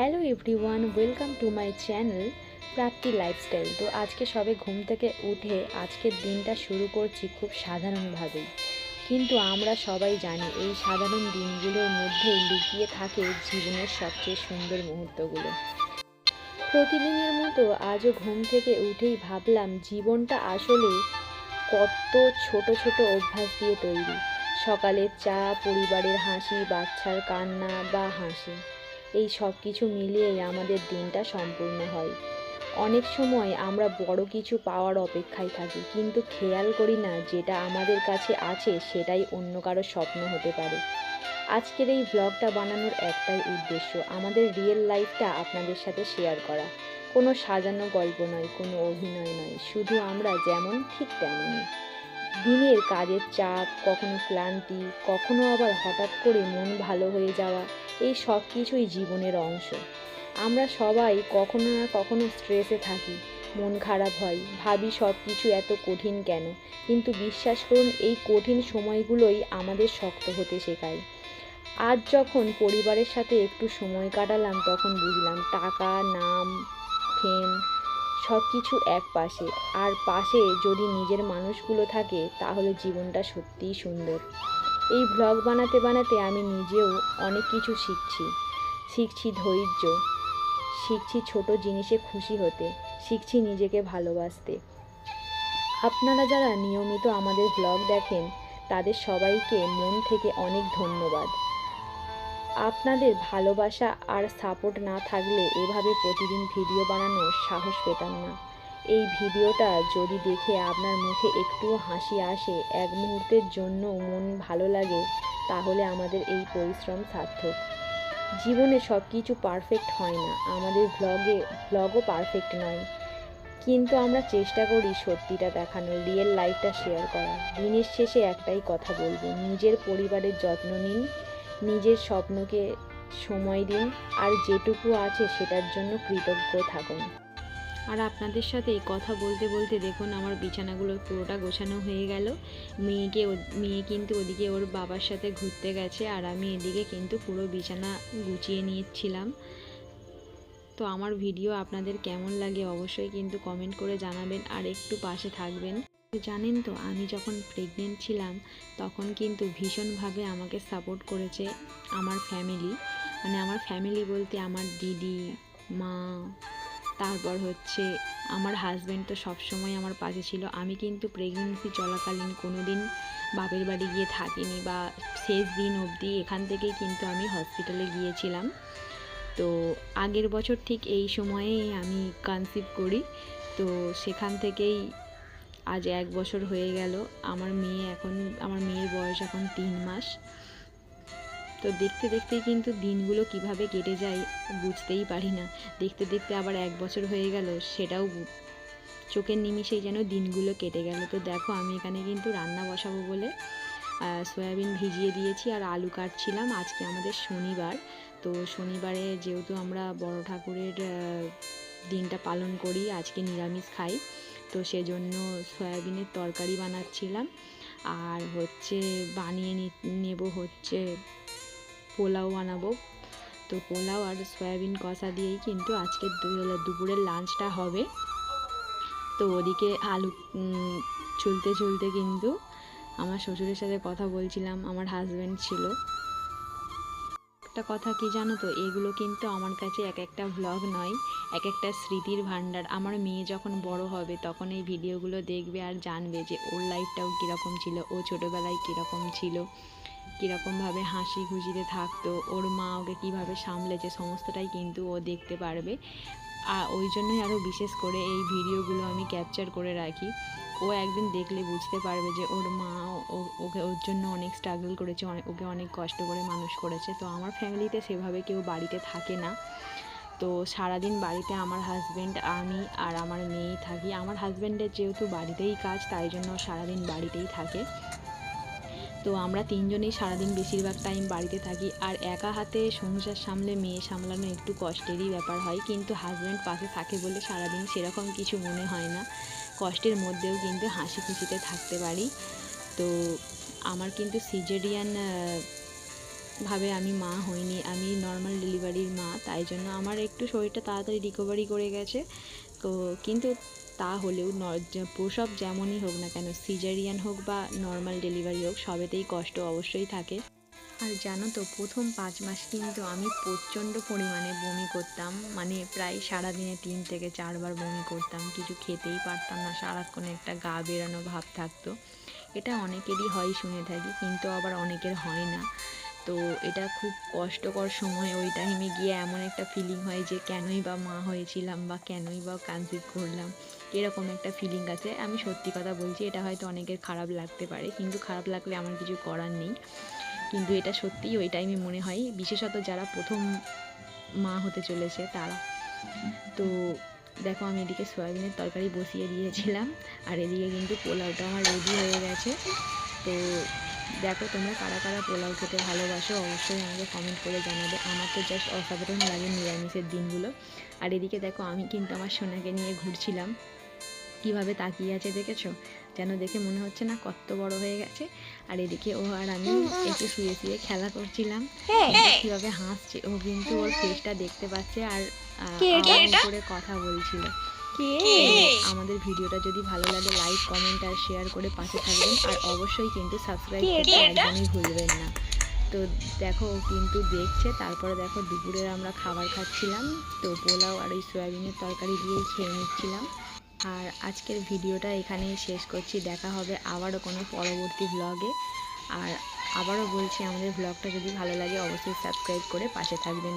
Hello everyone, welcome to my channel Prapti lifestyle. তো আজকে সবে ঘুম থেকে উঠে আজকের দিনটা শুরু করছি খুব সাধারণভাবেই, কিন্তু আমরা সবাই জানি এই সাধারণ দিনগুলোর মধ্যেই লুকিয়ে থাকে জীবনের সবচেয়ে সুন্দর মুহূর্তগুলো। প্রতিদিনের মতো আজও ঘুম থেকে উঠেই ভাবলাম জীবনটা আসলে কত ছোট ছোট অভ্যাস দিয়ে তৈরি। সকালের চা, পরিবারের হাসি, বাচ্চার কান্না বা হাসি, এই সব কিছু মিলিয়েই আমাদের দিনটা সম্পূর্ণ হয়। অনেক সময় আমরা বড় কিছু পাওয়ার অপেক্ষায় থাকি, কিন্তু খেয়াল করি না যেটা আমাদের কাছে আছে সেটাই অন্য কারো স্বপ্ন হতে পারে। আজকের এই ব্লগটা বানানোর একটাই উদ্দেশ্য, আমাদের রিয়েল লাইফটা আপনাদের সাথে শেয়ার করা। কোনো সাজানো গল্প নয়, কোনো অভিনয় নয়, শুধু আমরা যেমন ঠিক তেমনই। দিনের কাজের চাপ, কখনো ক্লান্তি, কখনো আবার হঠাৎ করে মন ভালো হয়ে যাওয়া, এই সব কিছুই জীবনের অংশ। আমরা সবাই কখনো না কখনো স্ট্রেসে থাকি, মন খারাপ হয়, ভাবি সব কিছু এত কঠিন কেন। কিন্তু বিশ্বাস করুন, এই কঠিন সময়গুলোই আমাদের শক্ত হতে শেখায়। আজ যখন পরিবারের সাথে একটু সময় কাটালাম, তখন বুঝলাম টাকা, নাম, ফেম সব কিছু এক পাশে, আর পাশে যদি নিজের মানুষগুলো থাকে তাহলে জীবনটা সত্যিই সুন্দর। এই ব্লগ বানাতে বানাতে আমি নিজেও অনেক কিছু শিখছি ধৈর্য, শিখছি ছোট জিনিসে খুশি হতে, শিখছি নিজেকে ভালোবাসতে। আপনারা যারা নিয়মিত আমাদের ব্লগ দেখেন তাদের সবাইকে মন থেকে অনেক ধন্যবাদ। আপনাদের ভালোবাসা আর সাপোর্ট না থাকলে এভাবে প্রতিদিন ভিডিও বানানোর সাহস পেতাম না। এই ভিডিওটা যদি দেখে আপনার মুখে একটুও হাসি আসে, এক মুহূর্তের জন্য মন ভালো লাগে, তাহলে আমাদের এই পরিশ্রম সার্থক। জীবনে সব কিছু পারফেক্ট হয় না, আমাদের ব্লগও পারফেক্ট নয়, কিন্তু আমরা চেষ্টা করি সত্যিটা দেখানোর, রিয়েল লাইফটা শেয়ার করার। দিনের শেষে একটাই কথা বলবো, নিজের পরিবারের যত্ন নিন, নিজের স্বপ্নকে সময় দিন, আর যেটুকু আছে সেটার জন্য কৃতজ্ঞ থাকুন। আর আপনাদের সাথে কথা বলতে বলতে দেখুন আমার বিছানাগুলো পুরোটা গোছানো হয়ে গেল। মেয়ে কিন্তু ওদিকে ওর বাবার সাথে ঘুরতে গেছে, আর আমি এদিকে কিন্তু পুরো বিছানা গুছিয়ে নিয়েছিলাম। তো আমার ভিডিও আপনাদের কেমন লাগে অবশ্যই কিন্তু কমেন্ট করে জানাবেন, আর একটু পাশে থাকবেন। জানেন তো, আমি যখন প্রেগনেন্ট ছিলাম তখন কিন্তু ভীষণভাবে আমাকে সাপোর্ট করেছে আমার ফ্যামিলি। মানে আমার ফ্যামিলি বলতে আমার দিদি, মা, তারপর হচ্ছে আমার হাজব্যান্ড তো সবসময় আমার পাশে ছিল। আমি কিন্তু প্রেগনেন্সি চলাকালীন কোনো দিন বাপের বাড়ি গিয়ে থাকিনি, বা শেষ দিন অবধি এখান থেকেই কিন্তু আমি হসপিটালে গিয়েছিলাম। তো আগের বছর ঠিক এই সময়েই আমি কনসিভ করি। তো সেখান থেকেই আজ 1 বছর হয়ে গেল। আমার মেয়ের বয়স এখন 3 মাস। তো দেখতে দেখতেই কিন্তু দিনগুলো কিভাবে কেটে যায় বুঝতেই পারি না। দেখতে দেখতে আবার 1 বছর হয়ে গেল, সেটাও চোখের নিমিষেই যেন দিনগুলো কেটে গেল। তো দেখো আমি এখানে কিন্তু রান্না বসাবো বলে সয়াবিন ভিজিয়ে দিয়েছি আর আলু কাটছিলাম। আজকে আমাদের শনিবার, তো শনিবারে যেহেতু আমরা বড় ঠাকুরের দিনটা পালন করি, আজকে নিরামিষ খাই, তো সেজন্য সয়াবিনের তরকারি বানাচ্ছিলাম। আর হচ্ছে বানিয়ে নেব হচ্ছে পোলাও বানাবো। তো পোলাও আর সয়াবিন কষা দিয়েই কিন্তু আজকে দুপুরের লাঞ্চটা হবে। তো ওদিকে আলু চলতে চলতে কিন্তু আমার শ্বশুরের সাথে কথা বলছিলাম, আমার হাজব্যান্ড ছিল। একটা কথা কি জানো তো, এগুলো কিন্তু আমার কাছে এক একটা ভ্লগ নয়, এক একটা স্মৃতির ভাণ্ডার। আমার মেয়ে যখন বড় হবে তখন এই ভিডিওগুলো দেখবে আর জানবে যে ওর লাইফটাও কীরকম ছিল, ও ছোটোবেলায় কীরকম ছিল, কীরকমভাবে হাসি খুশিতে থাকতো, ওর মা ওকে কীভাবে সামলেছে, সমস্তটাই কিন্তু ও দেখতে পারবে। আর ওই জন্যই আরও বিশেষ করে এই ভিডিওগুলো আমি ক্যাপচার করে রাখি। ও একদিন দেখলে বুঝতে পারবে যে ওর মা ওর জন্য অনেক স্ট্রাগল করেছে, ওকে অনেক কষ্ট করে মানুষ করেছে। তো আমার ফ্যামিলিতে সেভাবে কেউ বাড়িতে থাকে না, তো সারাদিন বাড়িতে আমার হাজব্যান্ড, আমি আর আমার মেয়েই থাকি। আমার হাজব্যান্ডের যেহেতু বাড়িতেই কাজ, তাই জন্য সারাদিন বাড়িতেই থাকে। তো আমরা তিনজনেই সারাদিন বেশিরভাগ টাইম বাড়িতে থাকি। আর একা হাতে সংসার সামলে মেয়ে সামলানো একটু কষ্টেরই ব্যাপার হয়, কিন্তু হাজব্যান্ড পাশে থাকে বলে সারাদিন সেরকম কিছু মনে হয় না। কষ্টের মধ্যেও কিন্তু হাসি খুশিতে থাকতে পারি। তো আমার কিন্তু সিজারিয়ান ভাবে আমি মা হইনি, আমি নর্মাল ডেলিভারির মা, তাই জন্য আমার একটু শরীরটা তাড়াতাড়ি রিকভারি করে গেছে। তো কিন্তু তা হলেও প্রসব যেমনই হোক না কেন, সিজারিয়ান হোক বা নর্মাল ডেলিভারি হোক, সবেতেই কষ্ট অবশ্যই থাকে। আর জানো তো, প্রথম 5 মাস কিন্তু আমি প্রচণ্ড পরিমাণে বমি করতাম, মানে প্রায় সারাদিনে 3 থেকে 4 বার বমি করতাম, কিছু খেতেই পারতাম না, সারাক্ষণ একটা গা বেরানো ভাব থাকতো। এটা অনেকেরই হয় শুনে থাকি, কিন্তু আবার অনেকের হয় না। তো এটা খুব কষ্টকর সময়, ওই টাইমে গিয়ে এমন একটা ফিলিং হয় যে কেনই বা মা হয়েছিলাম বা কেনই বা কনসিভ করলাম, এরকম একটা ফিলিং আছে। আমি সত্যি কথা বলছি, এটা হয়তো অনেকের খারাপ লাগতে পারে, কিন্তু খারাপ লাগলে আমার কিছু করার নেই। কিন্তু এটা সত্যিই ওই টাইমে মনে হয়, বিশেষত যারা প্রথম মা হতে চলেছে তারা। তো দেখো, আমি এদিকে সয়াবিনের তরকারি বসিয়ে দিয়েছিলাম, আর এদিকে কিন্তু পোলাওটা আমার রেডি হয়ে গেছে। তো দেখো, তোমরা কারা কারা পোলাও খেতে ভালোবাসো অবশ্যই আমাকে কমেন্ট করে জানাবে। আমার তো জাস্ট অসাধারণ লাগে নিরামিষের দিনগুলো। আর এদিকে দেখো, আমি কিন্তু আমার সোনাকে নিয়ে ঘুরছিলাম, কীভাবে তাকিয়ে আছে দেখেছো? যেন দেখে মনে হচ্ছে না কত বড় হয়ে গেছে। আর এদিকে ও আর আমি একটু শুয়ে শুয়ে খেলা করছিলাম, কীভাবে হাসছে ও, কিন্তু ওর ফেসটা দেখতে পাচ্ছে আর আওয়াজ করে কথা বলছিল। আমাদের ভিডিওটা যদি ভালো লাগে, লাইক কমেন্ট আর শেয়ার করে পাশে থাকবেন, আর অবশ্যই কিন্তু সাবস্ক্রাইব করতে একদমই ভুলবেন না। তো দেখো, ও কিন্তু দেখছে। তারপরে দেখো, দুপুরের আমরা খাবার খাচ্ছিলাম, তো পোলাও আর ওই সয়াবিনের তরকারি দিয়েই খেয়ে নিচ্ছিলাম। আর আজকের ভিডিওটা এখানেই শেষ করছি, দেখা হবে আবারও কোনো পরবর্তী ভ্লগে। আর আবারও বলছি, আমাদের ভ্লগটা যদি ভালো লাগে অবশ্যই সাবস্ক্রাইব করে পাশে থাকবেন।